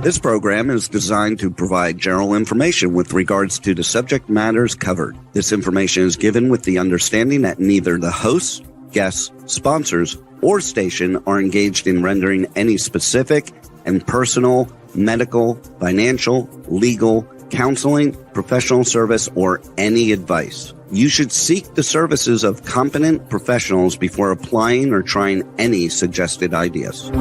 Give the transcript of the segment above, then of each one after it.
This program is designed to provide general information with regards to the subject matters covered. This information is given with the understanding that neither the hosts, guests, sponsors, or station are engaged in rendering any specific and personal, medical, financial, legal, counseling, professional service, or any advice. You should seek the services of competent professionals before applying or trying any suggested ideas.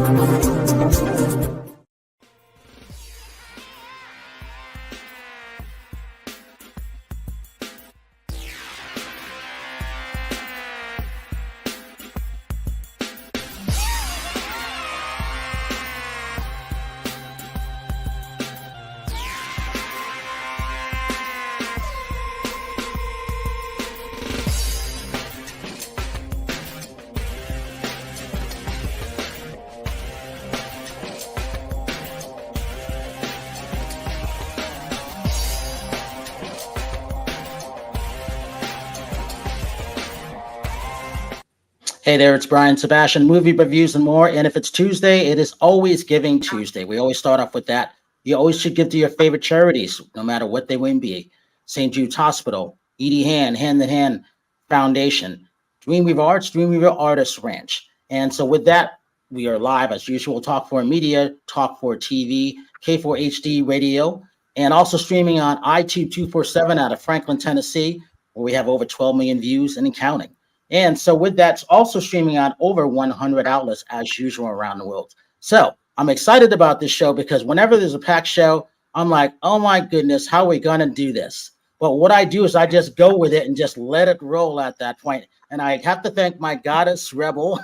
Hey there, it's Brian Sebastian, movie reviews and more. And if it's Tuesday, it is always Giving Tuesday. We always start off with that. You always should give to your favorite charities, no matter what they may be. St. Jude's Hospital, Edie Hand in Hand Foundation, Dreamweaver Arts, Dreamweaver Artists Ranch. And so with that, we are live as usual, Talk 4 Media, Talk 4 TV, K4HD Radio, and also streaming on iTunes 247 out of Franklin, Tennessee, where we have over 12 million views and counting. And so with that, it's also streaming on over 100 outlets as usual around the world. So I'm excited about this show because whenever there's a packed show, I'm like, oh my goodness, how are we going to do this? But what I do is I just go with it and just let it roll at that point. And I have to thank my goddess Rebel,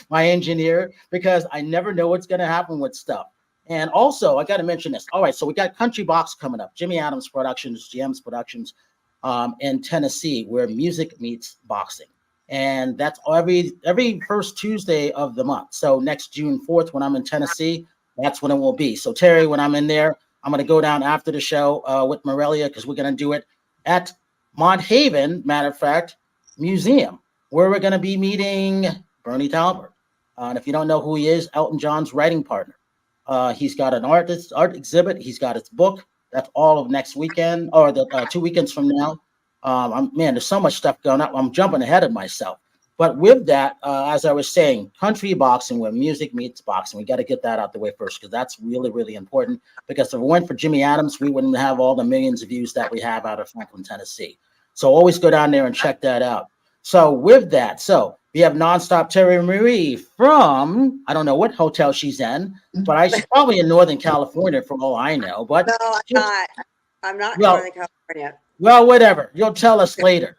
my engineer, because I never know what's going to happen with stuff. And also, I got to mention this. All right, so we got Country Box coming up, Jimmy Adams Productions, GM's Productions in Tennessee, where music meets boxing. And that's every first Tuesday of the month. So next June 4th, when I'm in Tennessee, that's when it will be. So Terry, when I'm in there, I'm going to go down after the show with Morelia because we're going to do it at Mont Haven, matter of fact, Museum, where we're going to be meeting Bernie Talbert. And if you don't know who he is, Elton John's writing partner. He's got an art exhibit. He's got his book. That's all of next weekend or the 2 weekends from now. Man, there's so much stuff going on. I'm jumping ahead of myself. But with that, as I was saying, country boxing where music meets boxing. We got to get that out the way first because that's really, really important. Because if it weren't for Jimmy Adams, we wouldn't have all the millions of views that we have out of Franklin, Tennessee. So always go down there and check that out. So with that, we have Nonstop Terry Marie from, I don't know what hotel she's in, but she's probably in Northern California for all I know. But no, I'm not. I'm not in Northern California. Well, whatever. You'll tell us later.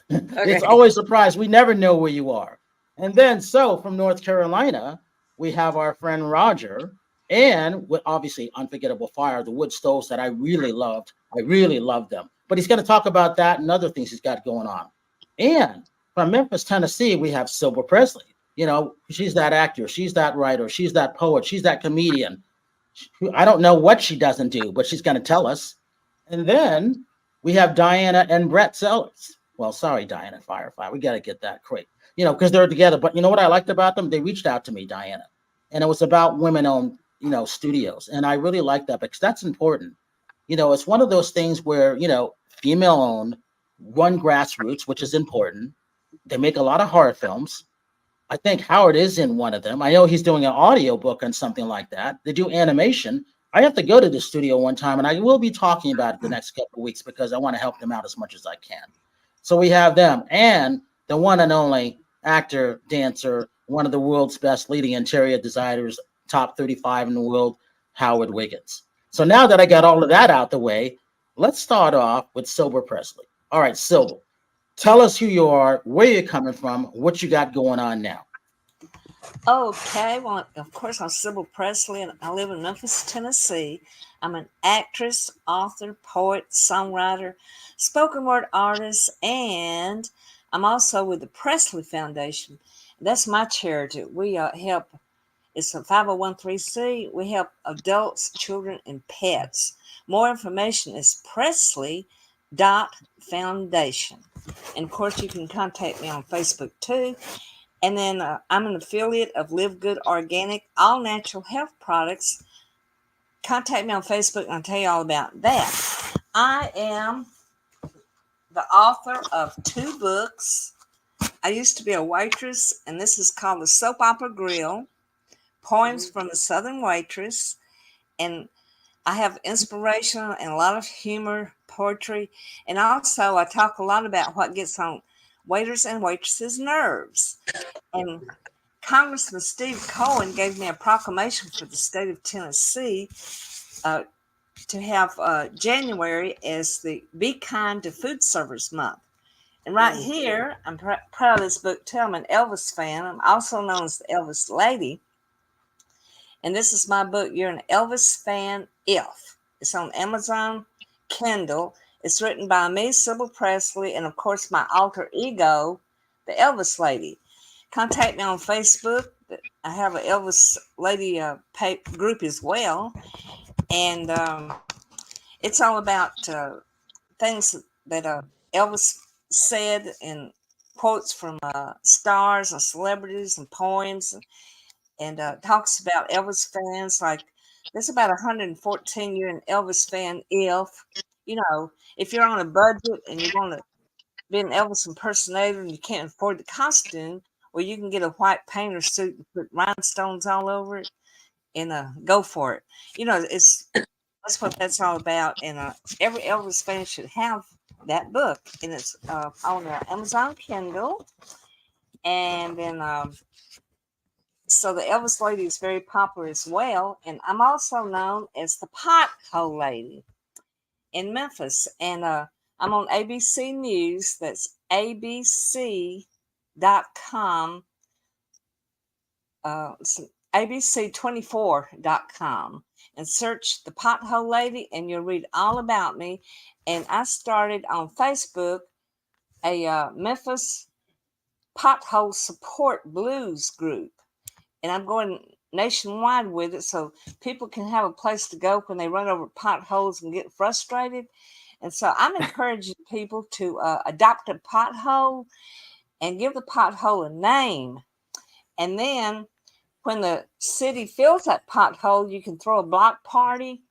Okay. It's always a surprise. We never know where you are. And then, from North Carolina, we have our friend Roger, and with obviously Unforgettable Fire, the wood stoves that I really loved. I really loved them. But he's going to talk about that and other things he's got going on. And from Memphis, Tennessee, we have Sybill Pressley. You know, she's that actor. She's that writer. She's that poet. She's that comedian. I don't know what she doesn't do, but she's going to tell us. And then we have Diana and Brett Sellers. Well, sorry, Diana and Firefly. We got to get that quick, because they're together. But you know what I liked about them? They reached out to me, Diana, and it was about women-owned, studios. And I really like that because that's important. It's one of those things where, female-owned, run grassroots, which is important. They make a lot of horror films. I think Howard is in one of them. I know he's doing an audio book on something like that. They do animation. I have to go to the studio one time, and I will be talking about it the next couple of weeks because I want to help them out as much as I can. So we have them and the one and only actor, dancer, one of the world's best leading interior designers, top 35 in the world, Howard Wiggins. So now that I got all of that out the way, let's start off with Sybill Pressley. All right, Sybill, tell us who you are, where you're coming from, what you got going on now. Okay, well, of course, I'm Sybill Pressley, and I live in Memphis, Tennessee. I'm an actress, author, poet, songwriter, spoken word artist, and I'm also with the Pressley Foundation. That's my charity. We help, it's a 501c. We help adults, children, and pets. More information is Presley.Foundation. And of course, you can contact me on Facebook too. And then I'm an affiliate of Live Good Organic, all natural health products contact me on Facebook and I'll tell you all about that. I am the author of 2 books. I used to be a waitress, and this is called The Soap Opera Grill, Poems from the Southern Waitress. And I have inspiration and a lot of humor, poetry, and also I talk a lot about what gets on waiters and waitresses' nerves. And Congressman Steve Cohen gave me a proclamation for the state of Tennessee to have January as the Be Kind to Food Servers Month. And right here, I'm proud of this book too. I'm an Elvis fan. I'm also known as the Elvis Lady. And this is my book, You're an Elvis Fan If. It's on Amazon Kindle. It's written by me, Sybill Pressley, and of course my alter ego, the Elvis Lady. Contact me on Facebook. I have an Elvis Lady group as well. And it's all about things that Elvis said and quotes from stars and celebrities and poems, and talks about Elvis fans. Like there's about 114 you're an Elvis fan if you're on a budget and you want to be an Elvis impersonator and you can't afford the costume, well, you can get a white painter suit and put rhinestones all over it and go for it. That's what that's all about. And every Elvis fan should have that book, and it's on Amazon Kindle. And then so the Elvis Lady is very popular as well. And I'm also known as the Pothole Lady in Memphis. And I'm on ABC News. That's abc.com. It's abc24.com. And search the Pothole Lady, and you'll read all about me. And I started on Facebook a Memphis Pothole Support Blues group. And I'm going nationwide with it so people can have a place to go when they run over potholes and get frustrated. And so I'm encouraging people to adopt a pothole and give the pothole a name. And then when the city fills that pothole, you can throw a block party,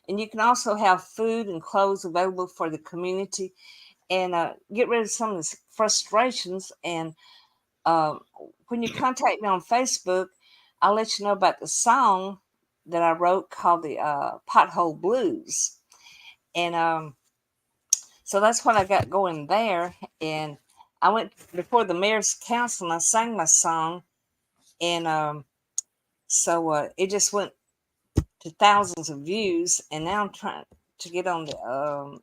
and you can also have food and clothes available for the community and get rid of some of the frustrations. And when you contact me on Facebook, I'll let you know about the song that I wrote called the Pothole Blues. And so that's what I got going there. And I went before the mayor's council and I sang my song. And so it just went to thousands of views. And now I'm trying to get on the,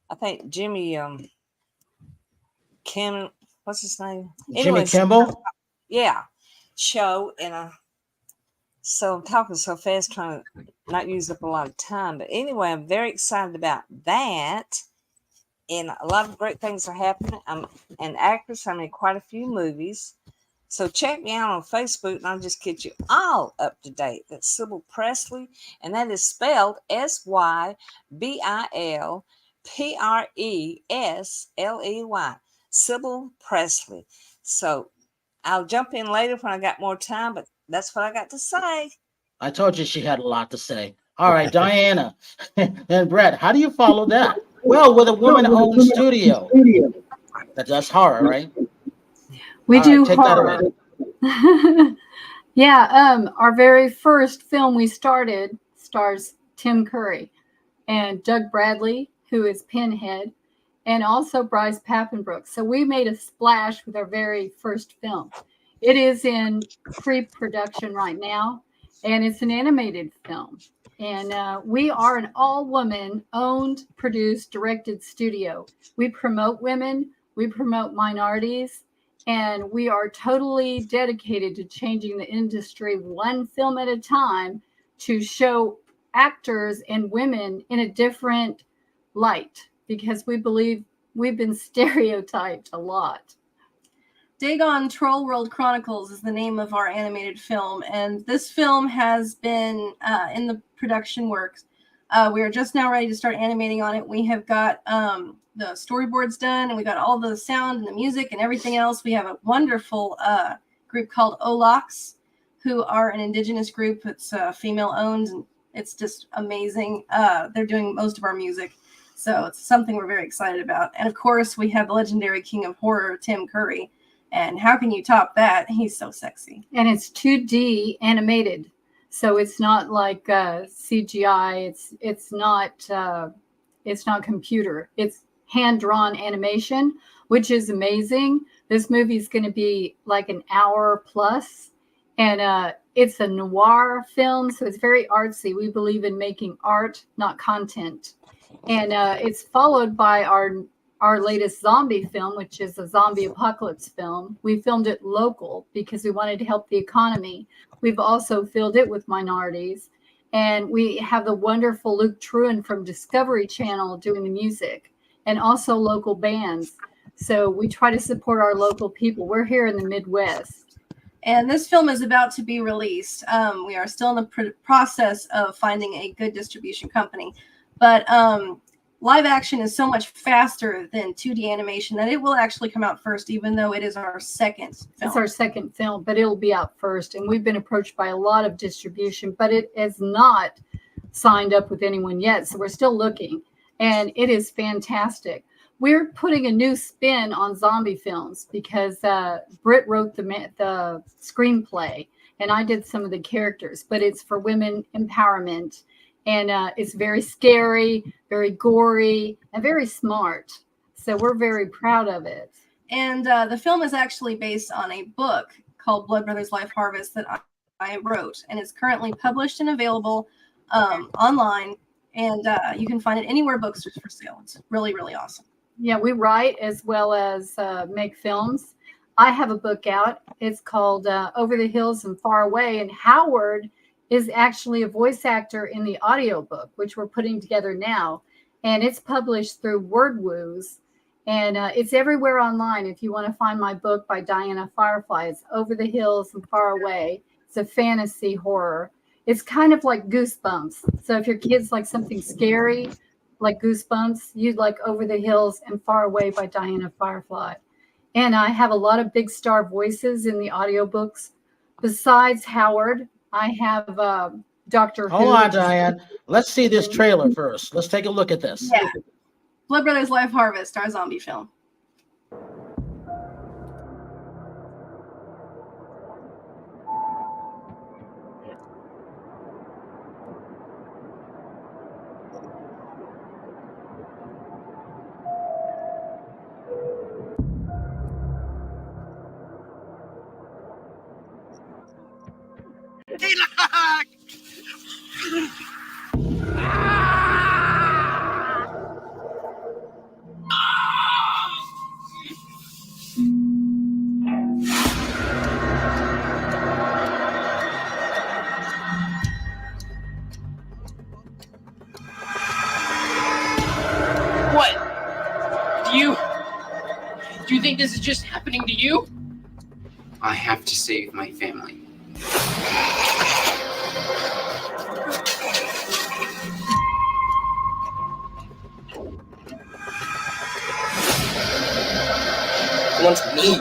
I think Jimmy Kim, what's his name? Jimmy Anyways, Kimmel? yeah, show. And so I'm talking so fast, trying to not use up a lot of time. But anyway, I'm very excited about that. And a lot of great things are happening. I'm an actress. I'm in quite a few movies. So check me out on Facebook, and I'll just get you all up to date. That's Sybill Pressley, and that is spelled SYBILLPRESLEY. Sybill Pressley. So I'll jump in later when I got more time, but that's what I got to say. I told you she had a lot to say. All right, Diana and Brett, how do you follow that? Well, with a woman-owned studio. That's horror, right? We All do right, take horror. That away. Yeah, our very first film we started stars Tim Curry and Doug Bradley, who is Pinhead, and also Bryce Papenbrook. So we made a splash with our very first film. It is in pre-production right now, and it's an animated film. And we are an all-woman owned, produced, directed studio. We promote women, we promote minorities, and we are totally dedicated to changing the industry one film at a time to show actors and women in a different light, because we believe we've been stereotyped a lot. Dagon Troll World Chronicles is the name of our animated film, and this film has been in the production works. We are just now ready to start animating on it. We have got the storyboards done, and we got all the sound and the music and everything else. We have a wonderful group called Olax, who are an indigenous group that's female owned, and It's just amazing. They're doing most of our music. So it's something we're very excited about. And of course, we have the legendary king of horror, Tim Curry. And how can you top that? He's so sexy. And it's 2D animated. So it's not like CGI. It's not computer. It's hand-drawn animation, which is amazing. This movie is going to be like an hour plus. And it's a noir film, so it's very artsy. We believe in making art, not content. And it's followed by our latest zombie film, which is a zombie apocalypse film. We filmed it local because we wanted to help the economy. We've also filled it with minorities. And we have the wonderful Luke Truan from Discovery Channel doing the music, and also local bands. So we try to support our local people. We're here in the Midwest. And this film is about to be released. We are still in the process of finding a good distribution company. But live action is so much faster than 2D animation that it will actually come out first, even though it is our second film. It's our second film, but it'll be out first. And we've been approached by a lot of distribution, but it has not signed up with anyone yet. So we're still looking. And it is fantastic. We're putting a new spin on zombie films because Brit wrote the screenplay and I did some of the characters, but it's for women empowerment. And it's very scary, very gory, and very smart. So we're very proud of it. And the film is actually based on a book called Blood Brothers Life Harvest that I wrote. And it's currently published and available online. And you can find it anywhere books are for sale. It's really, really awesome. Yeah, we write as well as make films. I have a book out. It's called Over the Hills and Far Away. And Howard is actually a voice actor in the audiobook, which we're putting together now. And it's published through WordWoos. And it's everywhere online. If you want to find my book by Diana Firefly, it's Over the Hills and Far Away. It's a fantasy horror. It's kind of like Goosebumps. So if your kids like something scary, like Goosebumps, you'd like Over the Hills and Far Away by Diana Firefly. And I have a lot of big star voices in the audiobooks. Besides Howard, I have Dr. Who. Hold on, Diane. Let's see this trailer first. Let's take a look at this. Yeah. Blood Brothers Life Harvest, our zombie film. Do you think this is just happening to you? I have to save my family. He wants me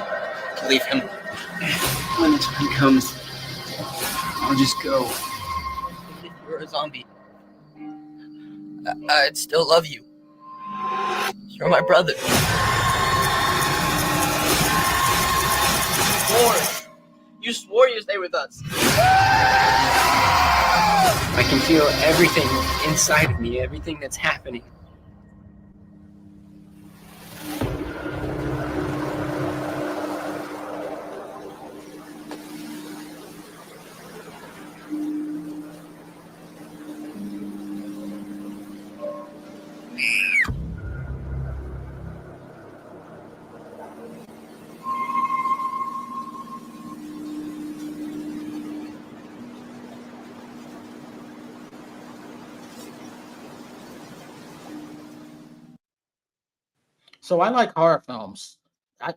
to leave him. When the time comes, I'll just go. If you're a zombie, I'd still love you. You're my brother. You swore you'd stay with us. I can feel everything inside of me, everything that's happening. So I like horror films.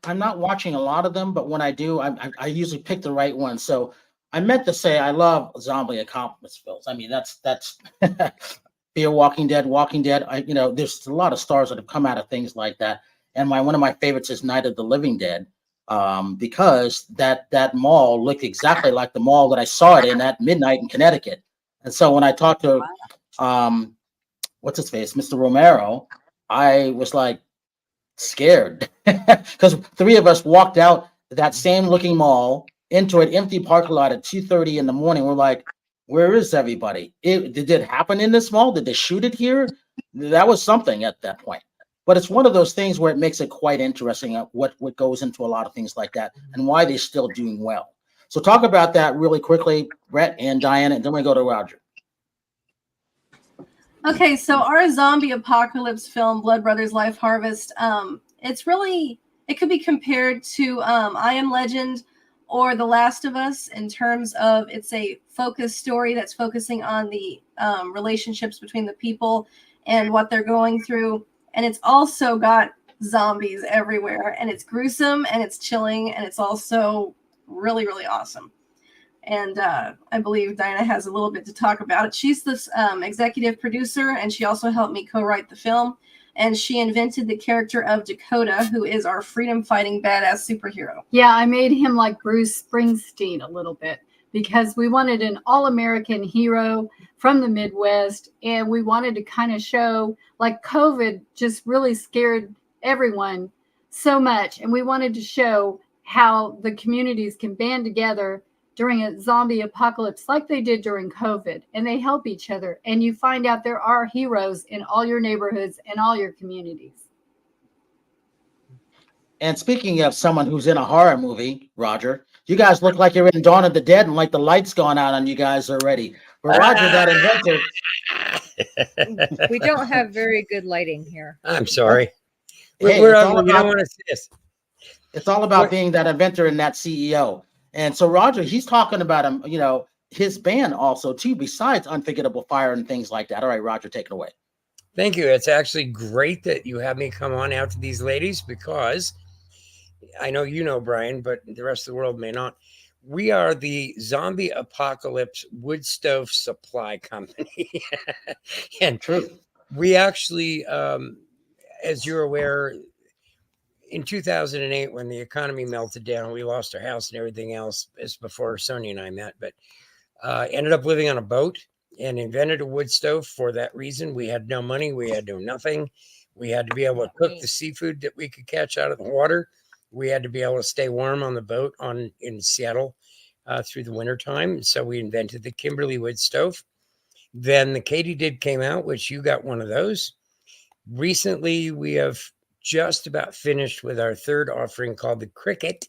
I'm not watching a lot of them, but when I do, I usually pick the right one. So I meant to say I love zombie apocalypse films. I mean, that's Fear Walking Dead. There's a lot of stars that have come out of things like that. And one of my favorites is Night of the Living Dead, because that mall looked exactly like the mall that I saw it in at midnight in Connecticut. And so when I talked to what's his face, Mr. Romero, I was like scared because three of us walked out that same looking mall into an empty parking lot at 2:30 in the morning. We're like, where is everybody? Did it happen in this mall? Did they shoot it here? That was something at that point. But it's one of those things where it makes it quite interesting what goes into a lot of things like that and why they're still doing well. So talk about that really quickly, Brett and Diana, and then we go to Roger. Okay, so our zombie apocalypse film, Blood Brothers Life Harvest, it could be compared to I Am Legend or The Last of Us in terms of it's a focused story that's focusing on the relationships between the people and what they're going through. And it's also got zombies everywhere, and it's gruesome and it's chilling, and it's also really, really awesome. And I believe Diana has a little bit to talk about it. She's this executive producer, and she also helped me co-write the film. And she invented the character of Dakota, who is our freedom-fighting badass superhero. Yeah, I made him like Bruce Springsteen a little bit because we wanted an all-American hero from the Midwest, and we wanted to kind of show like COVID just really scared everyone so much, and we wanted to show how the communities can band together during a zombie apocalypse like they did during COVID, and they help each other. And you find out there are heroes in all your neighborhoods and all your communities. And speaking of someone who's in a horror movie, Roger, you guys look like you're in Dawn of the Dead and like the light's gone out on you guys already. But Roger, that inventor. We don't have very good lighting here. I'm sorry. Hey, You don't want to see this. It's all about being that inventor and that CEO. And so Roger, he's talking about his band also too, besides Unforgettable Fire and things like that. All right, Roger, take it away. Thank you. It's actually great that you have me come on out to these ladies because I know you know Brian, but the rest of the world may not. We are the zombie apocalypse wood stove supply company. And true. We actually, as you're aware, in 2008, when the economy melted down, we lost our house and everything else. It's before Sonia and I met, but ended up living on a boat and invented a wood stove for that reason. We had no money. We had no nothing. We had to be able to cook the seafood that we could catch out of the water. We had to be able to stay warm on the boat in Seattle through the wintertime. So we invented the Kimberly wood stove. Then the Katydid came out, which you got one of those. Recently, we have just about finished with our third offering called the Cricket.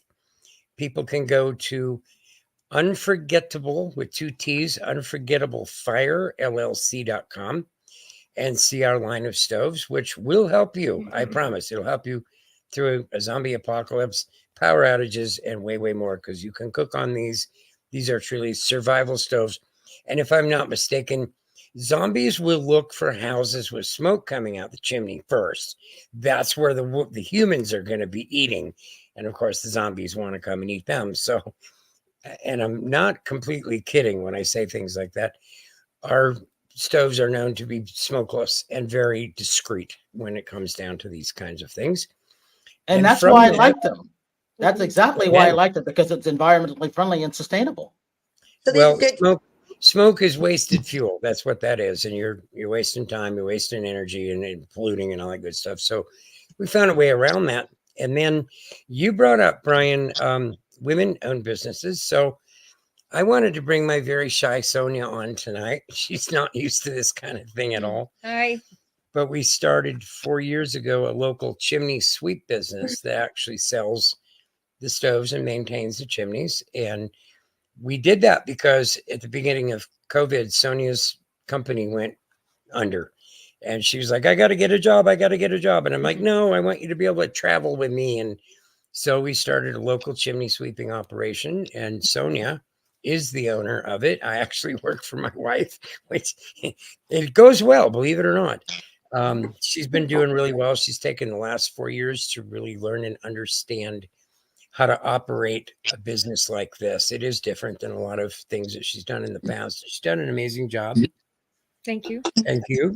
People can go to Unforgettable with 2 T's, unforgettableFire.llc.com and see our line of stoves, which will help you. I promise it'll help you through a zombie apocalypse, power outages, and way, way more, because you can cook on these. These are truly survival stoves. And if I'm not mistaken, zombies will look for houses with smoke coming out the chimney first. That's where the humans are going to be eating. And of course, the zombies want to come and eat them. So, and I'm not completely kidding when I say things like that. Our stoves are known to be smokeless and very discreet when it comes down to these kinds of things. And that's why I like them. That's exactly why I like them, because it's environmentally friendly and sustainable. Well, smoke is wasted fuel. That's what that is. And you're wasting time, you're wasting energy and polluting and all that good stuff. So we found a way around that. And then you brought up, Brian, women-owned businesses. So I wanted to bring my very shy Sonia on tonight. She's not used to this kind of thing at all. Hi. But we started 4 years ago a local chimney sweep business that actually sells the stoves and maintains the chimneys. And we did that because at the beginning of COVID, Sonia's company went under. And she was like, I got to get a job. I got to get a job. And I'm like, no, I want you to be able to travel with me. And so we started a local chimney sweeping operation. And Sonia is the owner of it. I actually work for my wife, which it goes well, believe it or not. She's been doing really well. She's taken the last 4 years to really learn and understand how to operate a business like this. It is different than a lot of things that she's done in the past. She's done an amazing job. Thank you. Thank you.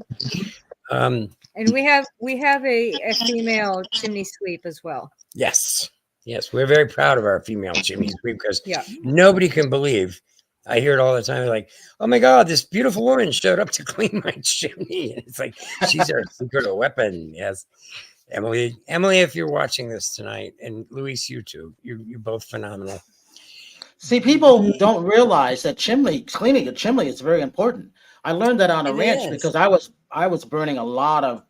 And we have a female chimney sweep as well. Yes. Yes. We're very proud of our female chimney sweep because nobody can believe I hear it all the time. Like, oh my God, this beautiful woman showed up to clean my chimney. And it's like, she's our secret weapon. Yes. Emily, if you're watching this tonight, and Luis, you too, you're both phenomenal. See, people don't realize that cleaning a chimney is very important. I learned that on a It ranch is. because I was burning a lot of,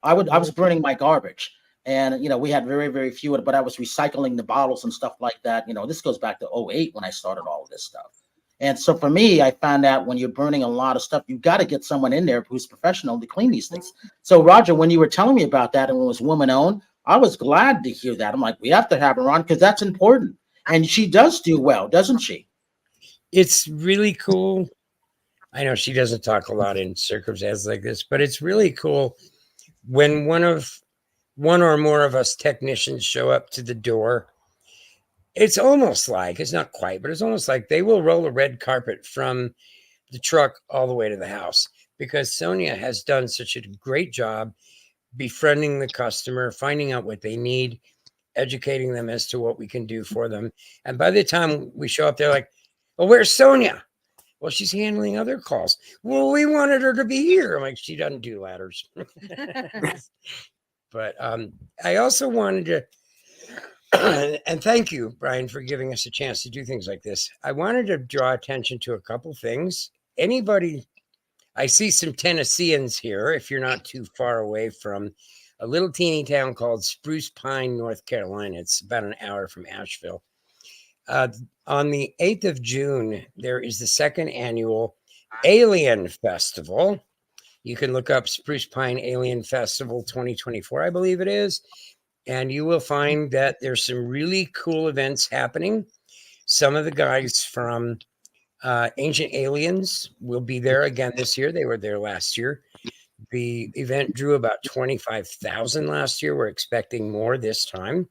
I was burning my garbage. And we had very, very few, but I was recycling the bottles and stuff like that. This goes back to '08 when I started all of this stuff. And so for me, I found out when you're burning a lot of stuff, you've got to get someone in there who's professional to clean these things. So Roger, when you were telling me about that and it was woman owned, I was glad to hear that. I'm like, we have to have her on because that's important. And she does do well, doesn't she? It's really cool. I know she doesn't talk a lot in circumstances like this, but it's really cool when one or more of us technicians show up to the door. It's almost like, it's not quite, but it's almost like they will roll a red carpet from the truck all the way to the house, because Sonia has done such a great job befriending the customer, finding out what they need, educating them as to what we can do for them. And by the time we show up, they're like, well, where's Sonia? Well, she's handling other calls. Well, we wanted her to be here. I'm like, she doesn't do ladders. But I also wanted to, and thank you, Brian, for giving us a chance to do things like this. I wanted to draw attention to a couple things. Anybody, I see some Tennesseans here, if you're not too far away from a little teeny town called Spruce Pine, North Carolina. It's about an hour from Asheville. On the 8th of June, there is the second annual Alien Festival. You can look up Spruce Pine Alien Festival 2024, I believe it is. And you will find that there's some really cool events happening. Some of the guys from Ancient Aliens will be there again this year. They were there last year. The event drew about 25,000 last year. We're expecting more this time.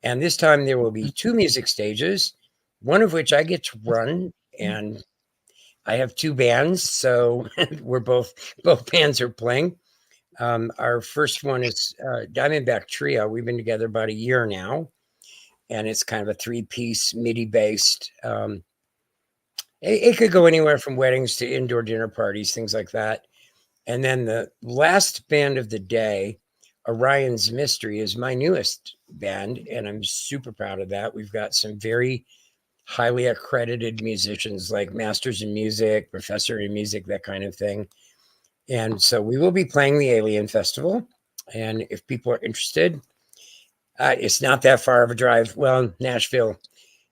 And this time there will be 2 music stages, one of which I get to run. And I have 2 bands, so we're both bands are playing. Our first one is Diamondback Trio. We've been together about a year now, and it's kind of a 3-piece MIDI-based. It could go anywhere from weddings to indoor dinner parties, things like that. And then the last band of the day, Orion's Mystery, is my newest band, and I'm super proud of that. We've got some very highly accredited musicians like Masters in Music, Professor in Music, that kind of thing. And so we will be playing the Alien Festival. And if people are interested, it's not that far of a drive. Well, Nashville,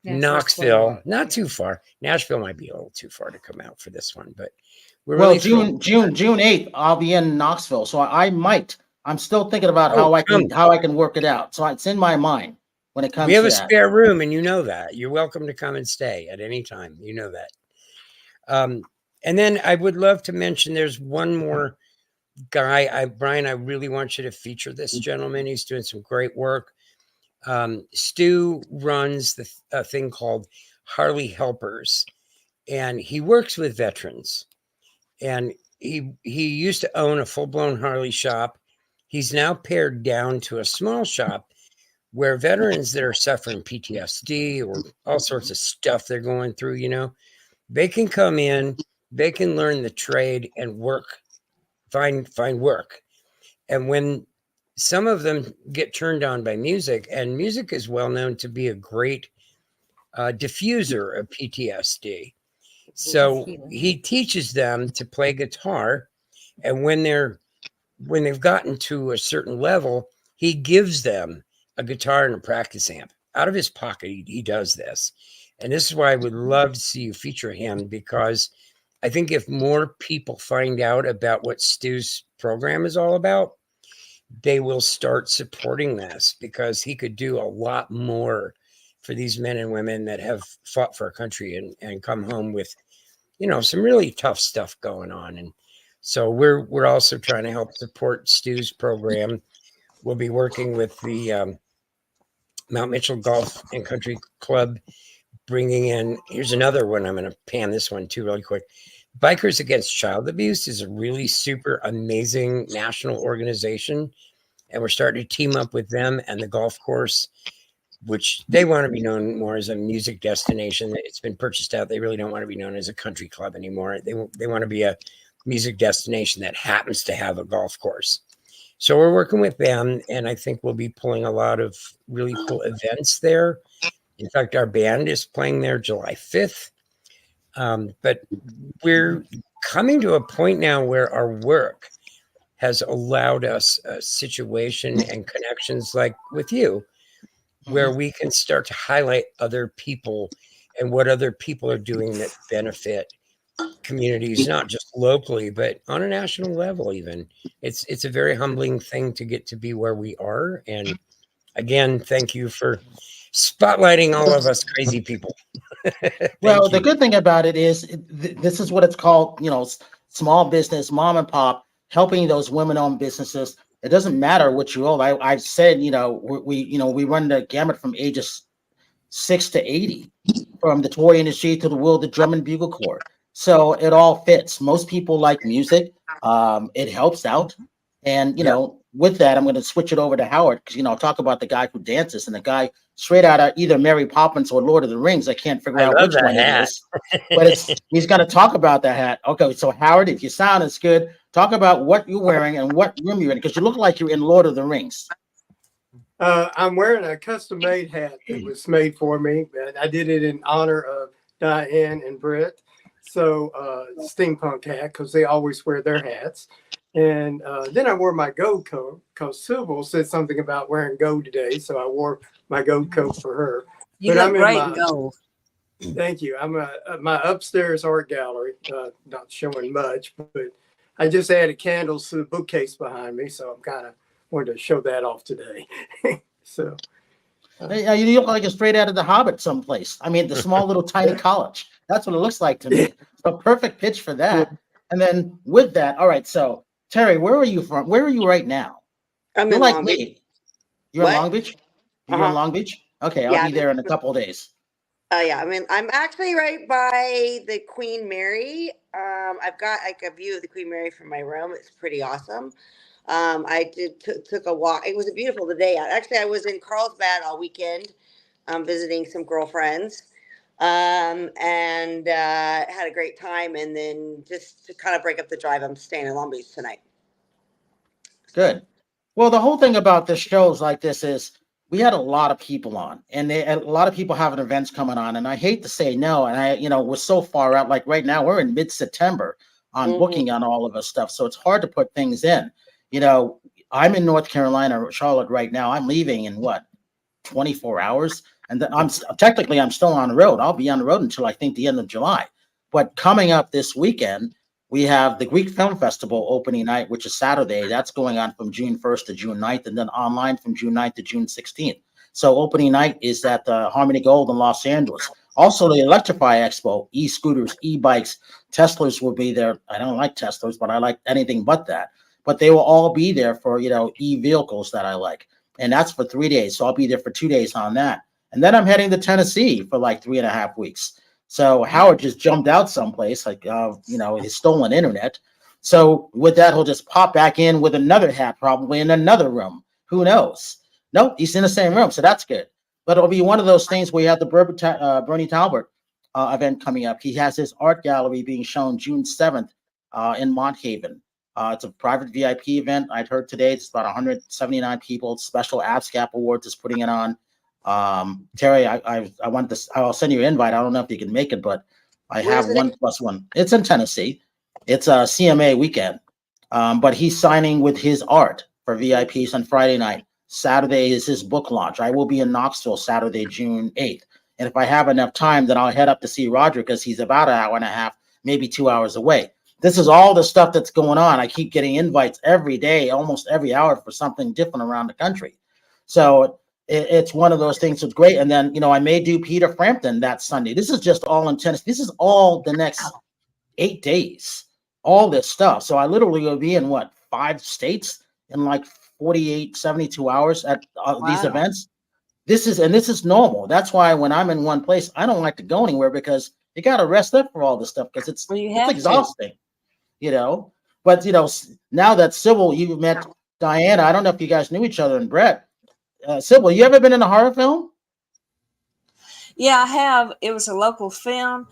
Knoxville, not too far. Nashville might be a little too far to come out for this one, but we're really June 8th, I'll be in Knoxville. So I'm still thinking about how I can work it out. So it's in my mind when it comes to that. We have a spare room, and you know that. You're welcome to come and stay at any time. You know that. And then I would love to mention there's one more guy. Brian, I really want you to feature this gentleman. He's doing some great work. Stu runs a thing called Harley Helpers, and he works with veterans. And he used to own a full-blown Harley shop. He's now pared down to a small shop where veterans that are suffering PTSD or all sorts of stuff they're going through, they can come in, they can learn the trade and work, find work. And when some of them get turned on by music, and music is well known to be a great diffuser of PTSD. So he teaches them to play guitar. And when they've gotten to a certain level, he gives them a guitar and a practice amp out of his pocket. He does this. And this is why I would love to see you feature him, because I think if more people find out about what Stu's program is all about, they will start supporting this, because he could do a lot more for these men and women that have fought for our country and come home with, some really tough stuff going on. And so we're also trying to help support Stu's program. We'll be working with the Mount Mitchell Golf and Country Club, bringing in, here's another one. I'm going to pan this one too really quick. Bikers Against Child Abuse is a really super amazing national organization. And we're starting to team up with them and the golf course which they want to be known more as a music destination. It's been purchased out. They really don't want to be known as a country club anymore. They want to be a music destination that happens to have a golf course. So we're working with them, and I think we'll be pulling a lot of really cool events there. In fact, our band is playing there July 5th. But we're coming to a point now where our work has allowed us a situation and connections like with you, where we can start to highlight other people and what other people are doing that benefit communities, not just locally, but on a national level even. It's a very humbling thing to get to be where we are. And again, thank you for spotlighting all of us crazy people. Well, the good thing about it is this is what it's called, small business, mom and pop, helping those women-owned businesses. It doesn't matter what you own. I've said, we run the gamut from ages 6 to 80, from the toy industry to the world of drum and bugle corps. So it all fits. Most people like music. It helps out. And, with that, I'm going to switch it over to Howard because, talk about the guy who dances and the guy straight out of either Mary Poppins or Lord of the Rings. I can't figure out which one it is. But he's going to talk about the hat. Okay, so Howard, if your sound is good, talk about what you're wearing and what room you're in because you look like you're in Lord of the Rings. I'm wearing a custom-made hat that was made for me. I did it in honor of Diane and Brit. So steampunk hat because they always wear their hats. And then I wore my gold coat because Sybill said something about wearing gold today. So I wore my gold coat for her. You look great in gold. Thank you. I'm my upstairs art gallery, not showing much, but I just added candles to the bookcase behind me. So I'm kind of wanted to show that off today. So you look like you're straight out of The Hobbit someplace. I mean, the small little tiny college. That's what it looks like to me. So perfect pitch for that. And then with that, all right. So Terry, where are you from? Where are you right now? I'm in Long Beach. You're in Long Beach? You're in Long Beach? Okay, I'll be there in a couple of days. Yeah, I mean, I'm actually right by the Queen Mary. I've got like a view of the Queen Mary from my room. It's pretty awesome. I took a walk. It was a beautiful day out. Actually, I was in Carlsbad all weekend, visiting some girlfriends, and had a great time. And then just to kind of break up the drive, I'm staying in Long Beach tonight. Good. Well, the whole thing about the shows like this is we had a lot of people on, and a lot of people having events coming on. And I hate to say no, and we're so far out. Like right now, we're in mid-September on booking on all of us stuff, so it's hard to put things in. I'm in North Carolina, Charlotte right now. I'm leaving in 24 hours. And then I'm still on the road. I'll be on the road until I think the end of July. But coming up this weekend, we have the Greek Film Festival opening night, which is Saturday. That's going on from June 1st to June 9th, and then online from June 9th to June 16th. So opening night is at the Harmony Gold in Los Angeles. Also, the Electrify Expo, e-scooters, e-bikes, Teslas will be there. I don't like Teslas, but I like anything but that. But they will all be there for, e-vehicles that I like. And that's for 3 days. So I'll be there for 2 days on that. And then I'm heading to Tennessee for like 3.5 weeks. So Howard just jumped out someplace, his stolen internet. So with that, he'll just pop back in with another hat, probably in another room. Who knows? Nope, he's in the same room. So that's good. But it'll be one of those things where you have the Bernie Talbert event coming up. He has his art gallery being shown June 7th in Mont Haven. It's a private VIP event. I'd heard today it's about 179 people. Special ABSCAP Awards is putting it on. Terry, I want this. I'll send you an invite. I don't know if you can make it, but I have 1+1. It's in Tennessee. It's a CMA weekend. But he's signing with his art for VIPs on Friday night. Saturday is his book launch. I will be in Knoxville Saturday, June 8th. And if I have enough time, then I'll head up to see Roger because he's about an hour and a half, maybe 2 hours away. This is all the stuff that's going on. I keep getting invites every day, almost every hour for something different around the country. So it's one of those things that's great. And then, I may do Peter Frampton that Sunday. This is just all in Tennessee. This is all the next 8 days, all this stuff. So I literally will be in 5 states in like 48, 72 hours at these events. This is normal. That's why when I'm in one place, I don't like to go anywhere because you got to rest up for all this stuff because it's exhausting. But now that Sybill, you've met Diana. I don't know if you guys knew each other and Brett. Sybill, you ever been in a horror film? Yeah, I have. It was a local film,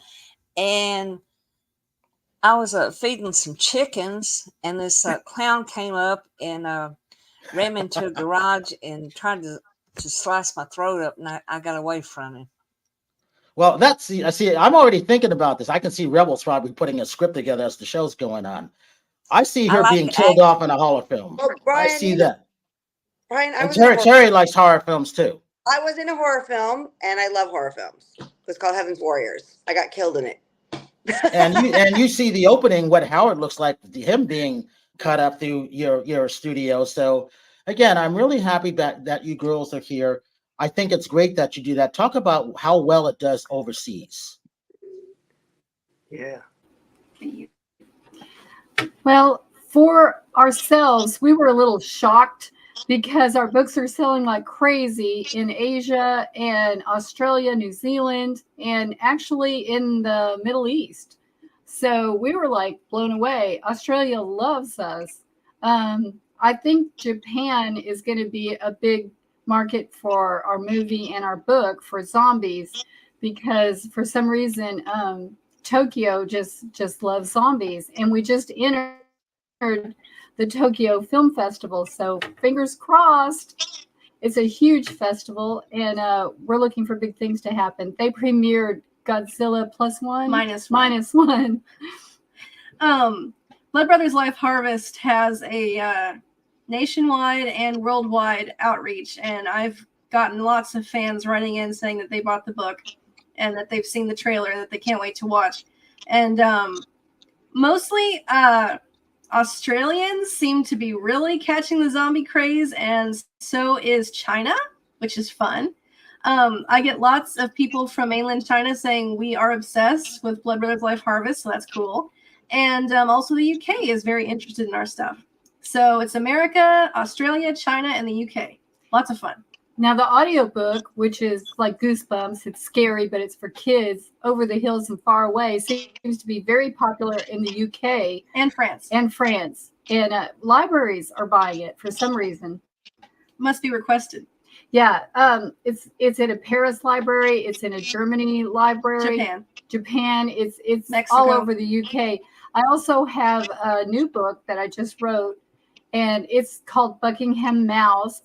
and I was feeding some chickens, and this clown came up and ran me into a garage and tried to slice my throat up, and I got away from him. Well, I see. I'm already thinking about this. I can see Rebels probably putting a script together as the show's going on. I see I her like being to killed act. off in a horror film. Oh, I Brian, see that. Brian, I And was in a Terry, horror. Terry likes horror films too. I was in a horror film, and I love horror films. It was called Heaven's Warriors. I got killed in it. And you see the opening, what Howard looks like, him being cut up through your studio. So again, I'm really happy that you girls are here. I think it's great that you do that. Talk about how well it does overseas. Yeah. Well, for ourselves, we were a little shocked because our books are selling like crazy in Asia and Australia, New Zealand, and actually in the Middle East. So we were like blown away. Australia loves us. I think Japan is going to be a big market for our movie and our book for zombies because for some reason Tokyo just loves zombies, and we just entered the Tokyo Film Festival. So fingers crossed. It's a huge festival, and we're looking for big things to happen. They premiered Godzilla Minus one. Blood Brothers Life Harvest has a nationwide and worldwide outreach, and I've gotten lots of fans writing in saying that they bought the book and that they've seen the trailer and that they can't wait to watch. And mostly Australians seem to be really catching the zombie craze, and so is China, which is fun. I get lots of people from mainland China saying we are obsessed with Blood Brothers Life Harvest, so that's cool. And also the UK is very interested in our stuff. So it's America, Australia, China, and the UK. Lots of fun. Now the audiobook, which is like Goosebumps, it's scary, but it's for kids, Over the Hills and Far Away, seems to be very popular in the UK and France. And libraries are buying it for some reason. Must be requested. Yeah, it's in a Paris library, it's in a Germany library, Japan. It's Mexico. All over the UK. I also have a new book that I just wrote, and it's called Buckingham Mouse.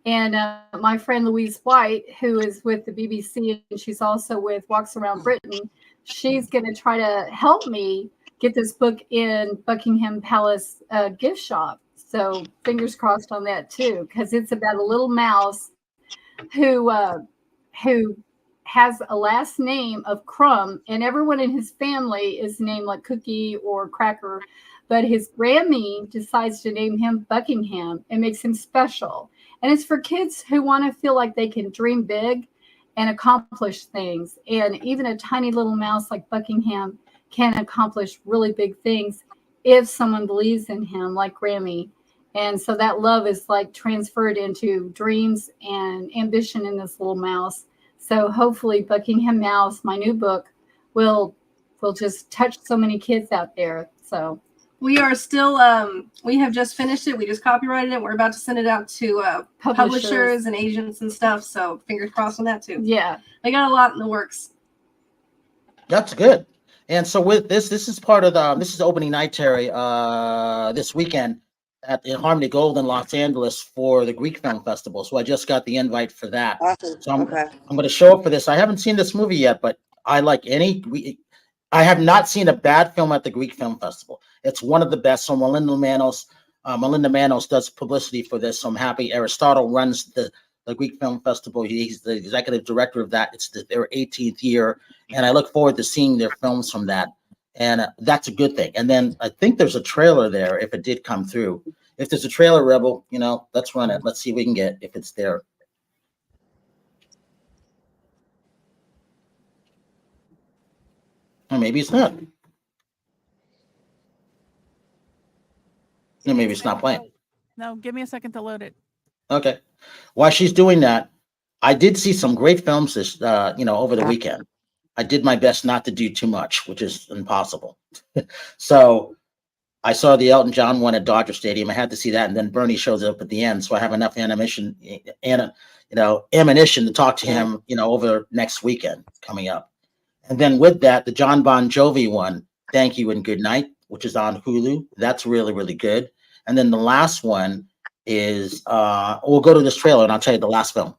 And my friend Louise White, who is with the BBC, and she's also with Walks Around Britain, she's going to try to help me get this book in Buckingham Palace gift shop. So fingers crossed on that too, because it's about a little mouse who has a last name of Crumb, and everyone in his family is named like Cookie or Cracker, but his Grammy decides to name him Buckingham and makes him special. And it's for kids who want to feel like they can dream big and accomplish things. And even a tiny little mouse like Buckingham can accomplish really big things if someone believes in him, like Grammy. And so that love is like transferred into dreams and ambition in this little mouse. So hopefully Buckingham Mouse, my new book, will just touch so many kids out there. So we are still, we have just finished it. We just copyrighted it. We're about to send it out to publishers and agents and stuff. So fingers crossed on that too. Yeah. I got a lot in the works. That's good. And so with this is part of this is opening night, Terry, this weekend in Harmony Gold in Los Angeles for the Greek Film Festival. So I just got the invite for that. Awesome. So I'm going to show up for this. I haven't seen this movie yet, but I have not seen a bad film at the Greek Film Festival. It's one of the best. So Melinda Manos does publicity for this. So I'm happy. Aristotle runs the Greek Film Festival. He's the executive director of that. It's their 18th year. And I look forward to seeing their films from that. And that's a good thing. And then I think there's a trailer there if it did come through. If there's a trailer, Rebel, let's run it. Let's see if we can get if it's there. Or maybe it's not. Or maybe it's not playing. No, give me a second to load it. Okay. While she's doing that, I did see some great films this, over the weekend. I did my best not to do too much, which is impossible. So I saw the Elton John one at Dodger Stadium. I had to see that, and then Bernie shows up at the end, so I have enough ammunition to talk to him, over next weekend coming up. And then with that, the John Bon Jovi one, Thank You and Good Night, which is on Hulu. That's really, really good. And then the last one is we'll go to this trailer and I'll tell you the last film.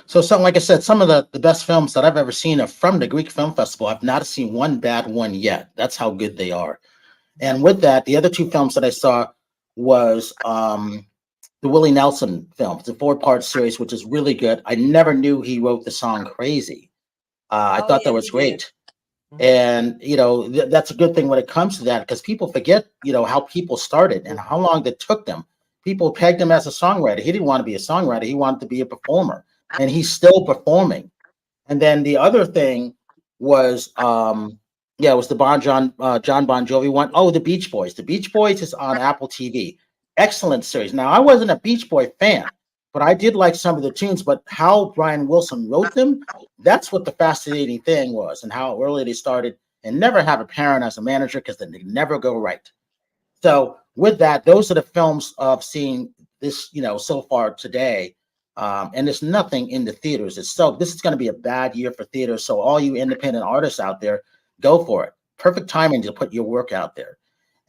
So, like I said, some of the best films that I've ever seen are from the Greek Film Festival. I've not seen one bad one yet. That's how good they are. And with that, the other two films that I saw was the Willie Nelson film. It's a 4-part series, which is really good. I never knew he wrote the song Crazy. I thought that was great. And, that's a good thing when it comes to that, because people forget, how people started and how long it took them. People pegged him as a songwriter. He didn't want to be a songwriter. He wanted to be a performer. And he's still performing. And then the other thing was, it was the John Bon Jovi one. Oh, the Beach Boys. The Beach Boys is on Apple TV. Excellent series. Now, I wasn't a Beach Boy fan, but I did like some of the tunes. But how Brian Wilson wrote them, that's what the fascinating thing was, and how early they started. And never have a parent as a manager, because then they never go right. So with that, those are the films of seeing this, so far today. And there's nothing in the theaters. This is going to be a bad year for theaters. So all you independent artists out there, go for it. Perfect timing to put your work out there.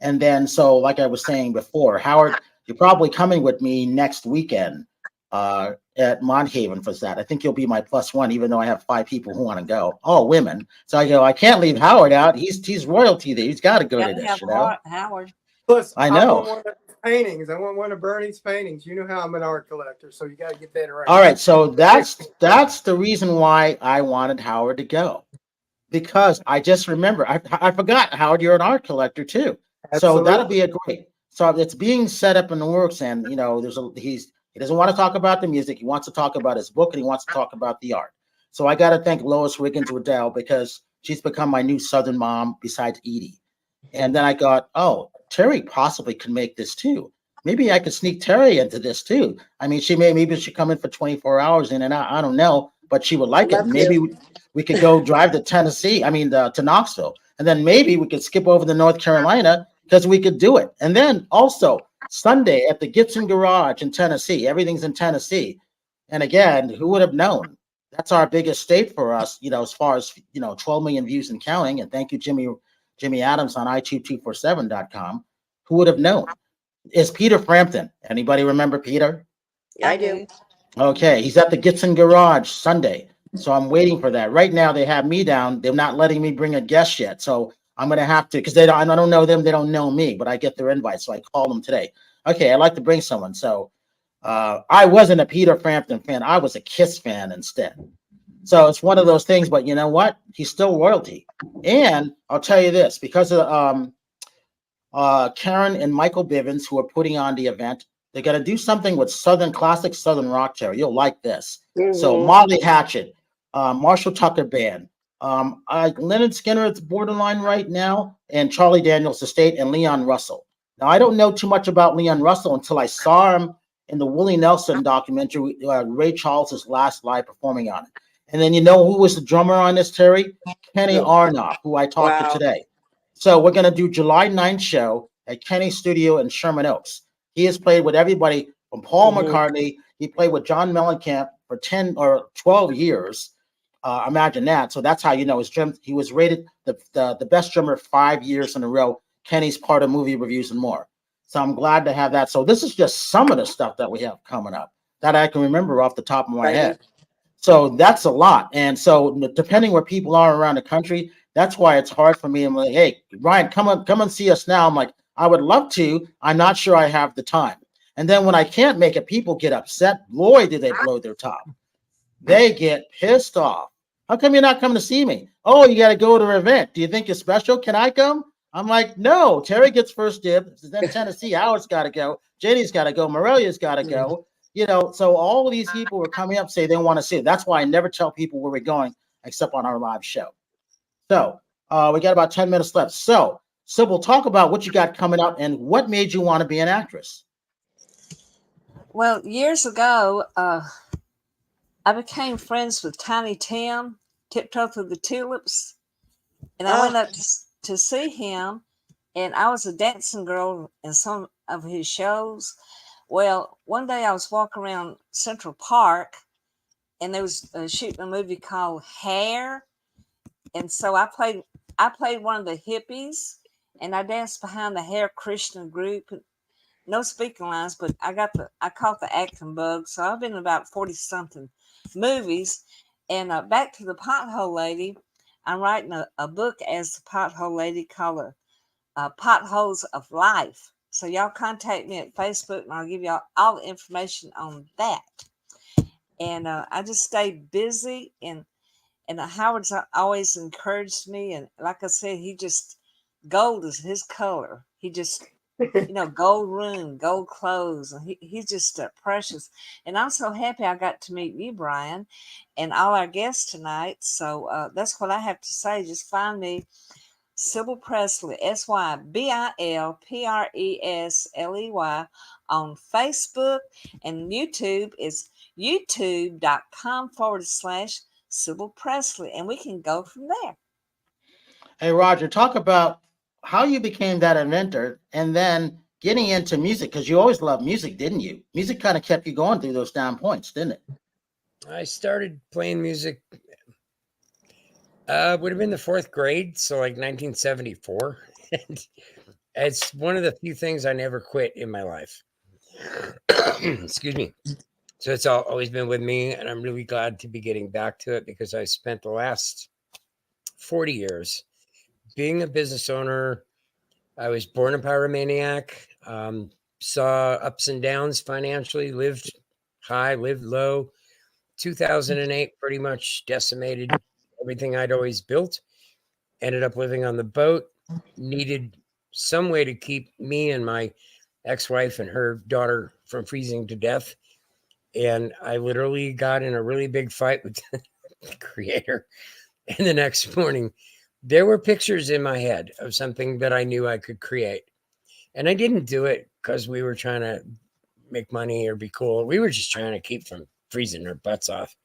And then, so like I was saying before, Howard, you're probably coming with me next weekend at Monthaven for that. I think you'll be my +1, even though I have 5 people who want to go, all women. So I go, I can't leave Howard out. He's royalty there. He's got to go to this, Howard. Plus, I know. want one of his paintings. I want one of Bernie's paintings. You know how I'm an art collector, so you got to get that right. All right, so that's the reason why I wanted Howard to go, because I just remember I forgot, Howard, you're an art collector too. Absolutely. So that'll be a great. So it's being set up in the works, and he doesn't want to talk about the music. He wants to talk about his book, and he wants to talk about the art. So I got to thank Lois Wiggins Waddell, because she's become my new Southern mom besides Edie. And then I thought, oh, Terry possibly could make this too. Maybe I could sneak Terry into this too. I mean, maybe she come in for 24 hours in and out. I don't know, but she would like it. Maybe we could go drive to to Knoxville, and then maybe we could skip over to North Carolina, because we could do it. And then also Sunday at the Gibson Garage in Tennessee. Everything's in Tennessee. And again, who would have known? That's our biggest state for us, as far as 12 million views and counting. And thank you, Jimmy Adams on i247.com. Who would have known? Is Peter Frampton. Anybody remember Peter? Yeah, I do. Okay, he's at the Gibson Garage Sunday. So I'm waiting for that. Right now they have me down. They're not letting me bring a guest yet. So I'm going to have to, because I don't know them. They don't know me, but I get their invite. So I call them today. Okay, I'd like to bring someone. So I wasn't a Peter Frampton fan. I was a Kiss fan instead. So it's one of those things, but you know what? He's still royalty. And I'll tell you this, because of Karen and Michael Bivens, who are putting on the event, they're going to do something with classic Southern rock, Terry. You'll like this. Mm-hmm. So Molly Hatchet, Marshall Tucker Band, Leonard Skinner, it's borderline right now, and Charlie Daniels Estate, and Leon Russell. Now, I don't know too much about Leon Russell until I saw him in the Willie Nelson documentary, Ray Charles's last live performing on it. And then who was the drummer on this, Terry? Kenny Arnoff, who I talked to today. So we're going to do July 9th show at Kenny's studio in Sherman Oaks. He has played with everybody from Paul McCartney. He played with John Mellencamp for 10 or 12 years. Imagine that. So that's how he was rated the best drummer 5 years in a row. Kenny's part of movie reviews and more. So I'm glad to have that. So this is just some of the stuff that we have coming up that I can remember off the top of my head. So that's a lot. And so depending where people are around the country, that's why it's hard for me. I'm like, hey, Ryan, come and see us now. I'm like, I would love to. I'm not sure I have the time. And then when I can't make it, people get upset. Boy, do they blow their top. They get pissed off. How come you're not coming to see me? Oh, you got to go to an event. Do you think it's special? Can I come? I'm like, no. Terry gets first dibs. Then Tennessee, Howard's got to go. JD's got to go. Morelia's got to go. You know, so all of these people were coming up say they want to see it. That's why I never tell people where we're going except on our live show. So we got about 10 minutes left. So Sybill, talk about what you got coming up and what made you want to be an actress. Well, years ago, I became friends with Tiny Tim, Tiptoe Through the Tulips, and I went up to see him, and I was a dancing girl in some of his shows. Well, one day I was walking around Central Park, and there was shooting a movie called Hair, and so I played one of the hippies, and I danced behind the Hair Christian group. No speaking lines, but I caught the acting bug, so I've been in about 40-something movies. And back to the Pothole Lady, I'm writing a book as the Pothole Lady called Potholes of Life. So y'all contact me at Facebook, and I'll give y'all all the information on that. And I just stay busy, and Howard's always encouraged me. And like I said, gold is his color. He just, gold room, gold clothes. And he's just precious. And I'm so happy I got to meet you, Brian, and all our guests tonight. So that's what I have to say. Just find me, Sybill Pressley, SYBILLPRESLEY, on Facebook, and YouTube is youtube.com/Sybill Pressley. And we can go from there. Hey, Roger, talk about how you became that inventor and then getting into music, because you always loved music, didn't you? Music kind of kept you going through those down points, didn't it? I started playing music, would have been the 4th grade, so like 1974. It's one of the few things I never quit in my life. Excuse me. So it's always been with me, and I'm really glad to be getting back to it, because I spent the last 40 years being a business owner. I was born a pyromaniac, saw ups and downs financially, lived high, lived low. 2008 pretty much decimated everything I'd always built. Ended up living on the boat, needed some way to keep me and my ex-wife and her daughter from freezing to death. And I literally got in a really big fight with the creator. And the next morning, there were pictures in my head of something that I knew I could create. And I didn't do it because we were trying to make money or be cool. We were just trying to keep from freezing our butts off.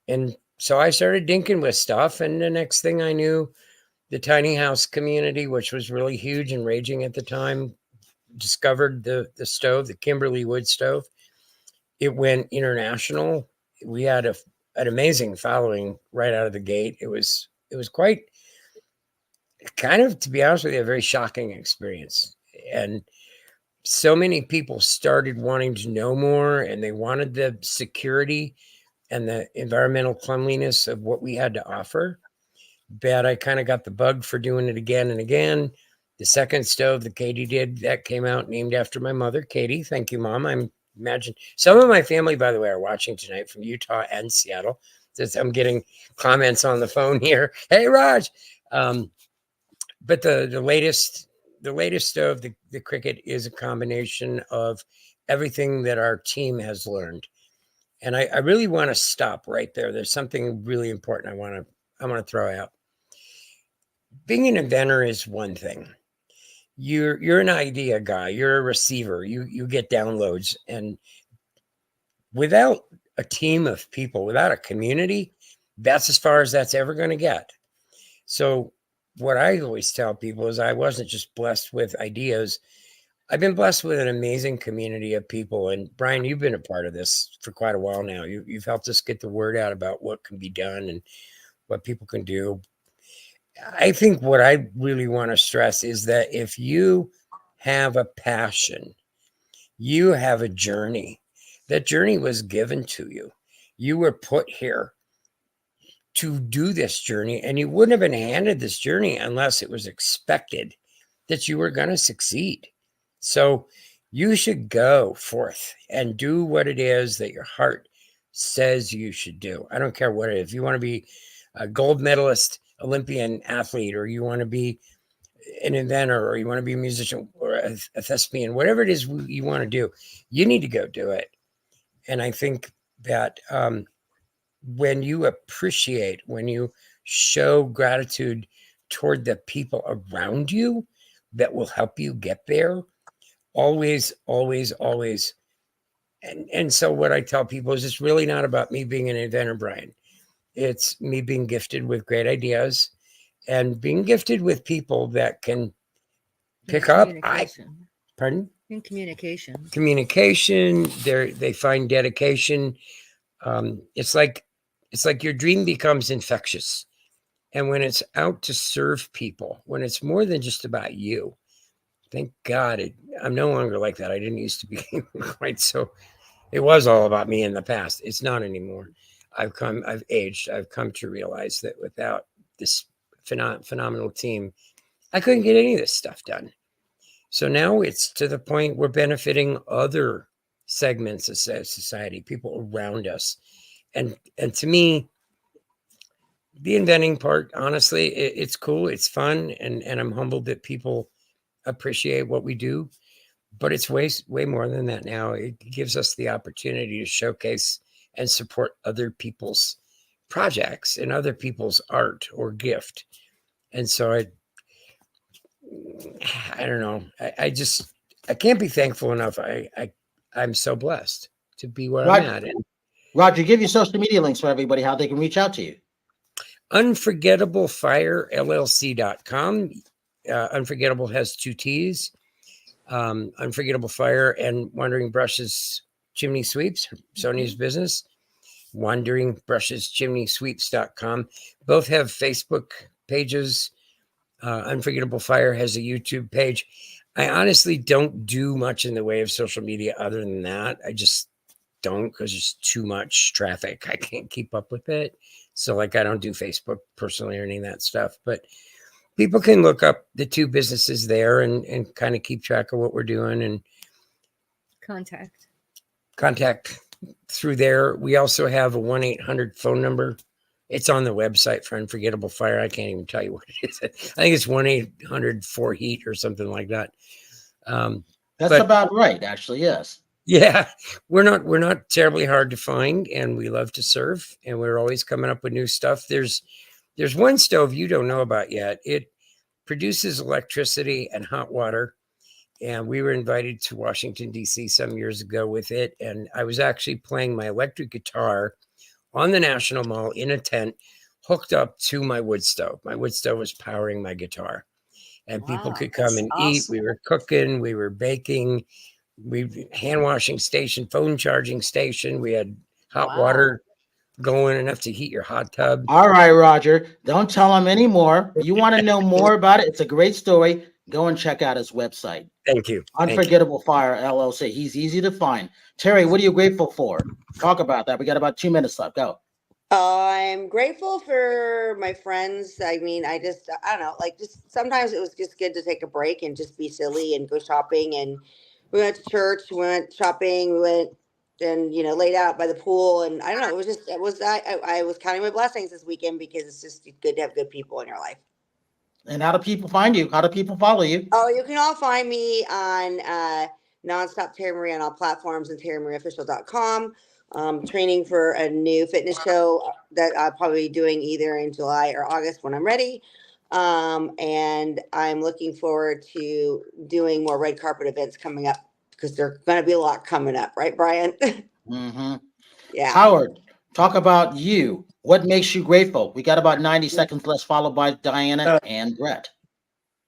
And so I started dinking with stuff. And the next thing I knew, the tiny house community, which was really huge and raging at the time, discovered the stove, the Kimberly wood stove. It went international. We had an amazing following right out of the gate. It was quite kind of, to be honest with you, a very shocking experience. And so many people started wanting to know more, and they wanted the security and the environmental cleanliness of what we had to offer. But I kind of got the bug for doing it again and again. The second stove that Katie did, that came out named after my mother, Katie. Thank you, Mom. I imagine some of my family, by the way, are watching tonight from Utah and Seattle. I'm getting comments on the phone here. Hey, Raj. But the latest stove, the Cricket, is a combination of everything that our team has learned. And I really want to stop right there. There's something really important I want to throw out. Being an inventor is one thing. You're an idea guy. You're a receiver. You get downloads. And without a team of people, without a community, that's as far as that's ever going to get. So what I always tell people is I wasn't just blessed with ideas. I've been blessed with an amazing community of people. And Brian, you've been a part of this for quite a while now. You've helped us get the word out about what can be done and what people can do. I think what I really want to stress is that if you have a passion, you have a journey. That journey was given to you. You were put here to do this journey, and you wouldn't have been handed this journey unless it was expected that you were going to succeed. So you should go forth and do what it is that your heart says you should do. I don't care what it is. If you want to be a gold medalist, Olympian athlete, or you want to be an inventor, or you want to be a musician or a thespian, whatever it is you want to do, you need to go do it. And I think that when you appreciate, when you show gratitude toward the people around you that will help you get there, always, always, always. And so what I tell people is it's really not about me being an inventor, Brian. It's me being gifted with great ideas and being gifted with people that can pick up. Pardon? In communication. Communication. They find dedication. It's like your dream becomes infectious. And when it's out to serve people, when it's more than just about you, thank God I'm no longer like that. I didn't used to be quite so. It was all about me in the past. It's not anymore. I've aged. I've come to realize that without this phenomenal team, I couldn't get any of this stuff done. So now it's to the point we're benefiting other segments of society, people around us. And to me, the inventing part, honestly, it's cool. It's fun. And I'm humbled that people appreciate what we do. But it's way more than that now. It gives us the opportunity to showcase and support other people's projects and other people's art or gift. And so I don't know. I can't be thankful enough. I'm so blessed to be where I'm at. And Roger, give your social media links for everybody, how they can reach out to you. UnforgettableFireLLC.com. Unforgettable has 2 T's. Unforgettable Fire and Wandering Brushes Chimney Sweeps, Sonia's business. Wandering Brushes Chimney Sweeps.com. Both have Facebook pages. Unforgettable Fire has a YouTube page. I honestly don't do much in the way of social media other than that. I just don't, because there's too much traffic. I can't keep up with it. So I don't do Facebook personally or any of that stuff. But people can look up the 2 businesses there and kind of keep track of what we're doing and contact through there. We also have a 1-800 phone number. It's on the website for Unforgettable Fire. I can't even tell you what it is. I think it's 1-800-4HEAT or something like that. That's about right, actually. Yes. Yeah, we're not terribly hard to find, and we love to serve, and we're always coming up with new stuff. There's one stove you don't know about yet. It produces electricity and hot water, and we were invited to Washington, D.C. some years ago with it, and I was actually playing my electric guitar on the National Mall in a tent hooked up to my wood stove. My wood stove was powering my guitar, and people could come and eat. We were cooking, we were baking, we hand washing station, phone charging station. We had hot water going enough to heat your hot tub. All right, Roger, don't tell him anymore. You want to know more about it? It's a great story. Go and check out his website. Thank you. Unforgettable Fire LLC. He's easy to find. Terry, what are you grateful for? Talk about that. We got about 2 minutes left. Go. I'm grateful for my friends. I mean, I don't know, just sometimes it was just good to take a break and just be silly and go shopping. And we went to church, we went shopping, we went and, laid out by the pool. And I don't know, I was counting my blessings this weekend because it's just good to have good people in your life. And how do people find you? How do people follow you? Oh, you can all find me on Nonstop Terry Marie on all platforms and terrymarieofficial.com. Training for a new fitness show that I'll probably be doing either in July or August when I'm ready. And I'm looking forward to doing more red carpet events coming up because there's going to be a lot coming up. Right, Brian? Mm-hmm. Yeah. Howard, talk about you. What makes you grateful? We got about 90 seconds left, followed by Diana and Brett.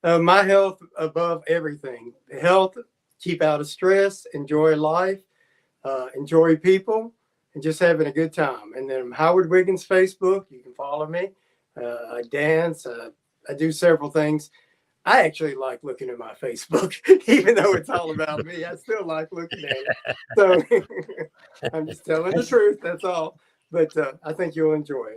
My health above everything. Health, keep out of stress, enjoy life, enjoy people, and just having a good time. And then Howard Wiggins Facebook, you can follow me. I dance. I do several things. I actually like looking at my Facebook, even though it's all about me. I still like looking at it. So I'm just telling the truth. That's all. But I think you'll enjoy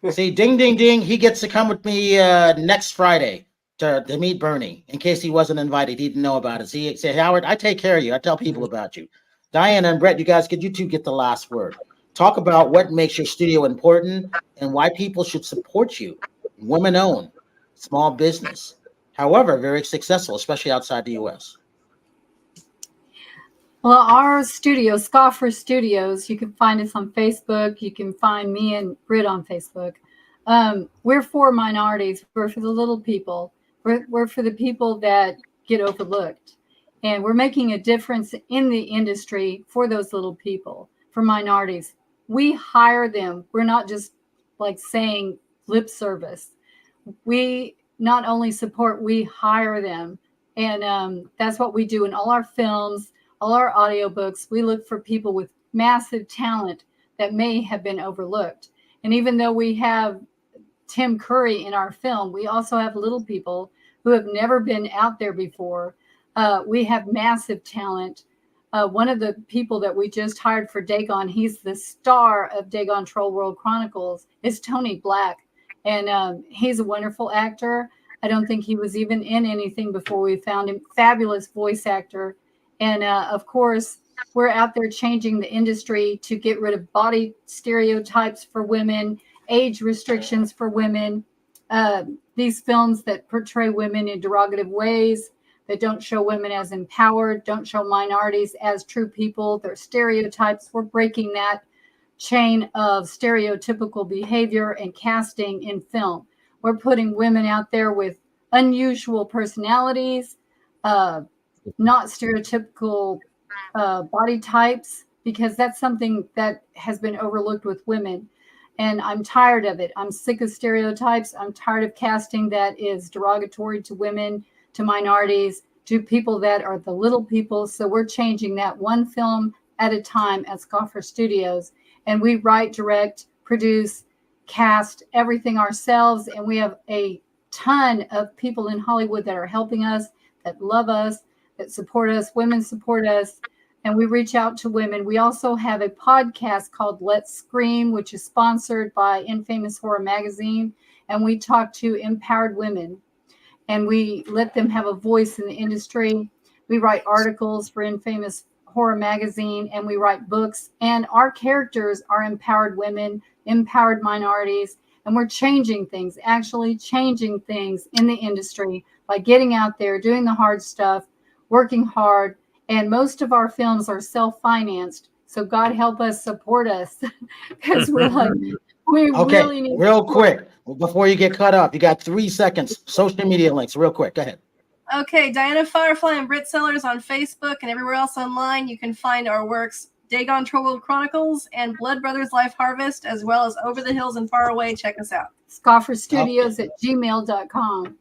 it. See, ding, ding, ding. He gets to come with me next Friday to meet Bernie in case he wasn't invited. He didn't know about it. So he said, Howard, I take care of you. I tell people about you. Diana and Brett, you two get the last word. Talk about what makes your studio important and why people should support you. Women-owned, small business. However, very successful, especially outside the U.S. Well, our studio, Scoffer Studios, you can find us on Facebook. You can find me and Brit on Facebook. We're for minorities. We're for the little people. We're for the people that get overlooked. And we're making a difference in the industry for those little people, for minorities. We hire them. We're not just like saying lip service. We not only support, we hire them. And that's what we do in all our films, all our audiobooks. We look for people with massive talent that may have been overlooked. And even though we have Tim Curry in our film, we also have little people who have never been out there before. We have massive talent. One of the people that we just hired for Dagon, he's the star of Dagon Troll World Chronicles, is Tony Black. And he's a wonderful actor. I don't think he was even in anything before we found him. Fabulous voice actor. And of course, we're out there changing the industry to get rid of body stereotypes for women, age restrictions for women, these films that portray women in derogative ways, that don't show women as empowered, don't show minorities as true people. They're stereotypes. We're breaking that chain of stereotypical behavior and casting in film. We're putting women out there with unusual personalities, not stereotypical body types, because that's something that has been overlooked with women. And I'm tired of it. I'm sick of stereotypes. I'm tired of casting that is derogatory to women, to minorities, to people that are the little people. So we're changing that one film at a time at Scoffer Studios. And we write, direct, produce, cast everything ourselves. And we have a ton of people in Hollywood that are helping us, that love us, that support us. Women support us. And we reach out to women. We also have a podcast called Let's Scream, which is sponsored by Infamous Horror Magazine. And we talk to empowered women. And we let them have a voice in the industry. We write articles for Infamous Horror Magazine, and we write books. And our characters are empowered women, empowered minorities. And we're changing things, actually changing things in the industry by getting out there, doing the hard stuff, working hard. And most of our films are self-financed. So God help us, support us, because we're like, we really need real quick, before you get cut off, you got 3 seconds. Social media links, real quick. Go ahead. Okay, Diana Firefly and Brit Sellers on Facebook and everywhere else online. You can find our works, Dagon Troll World Chronicles and Blood Brothers Life Harvest, as well as Over the Hills and Far Away. Check us out. Scoffer Studios at gmail.com.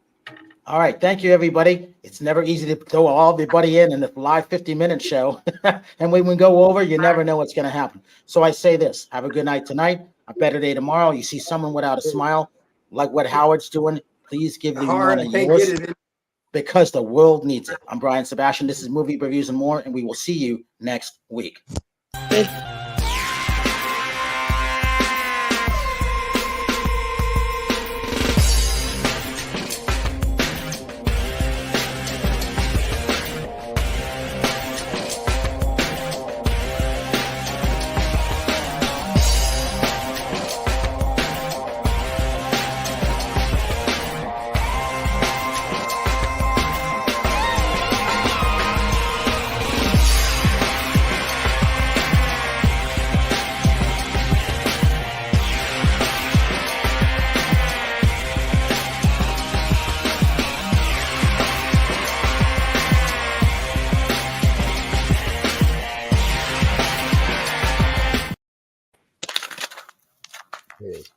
All right. Thank you, everybody. It's never easy to throw everybody in the live 50-minute show. And when we go over, you never know what's going to happen. So I say this. Have a good night tonight. A better day tomorrow. You see someone without a smile, like what Howard's doing, please give the one a yours, because the world needs it. I'm Brian Sebastian. This is Movie Reviews and More, and we will see you next week. Yes.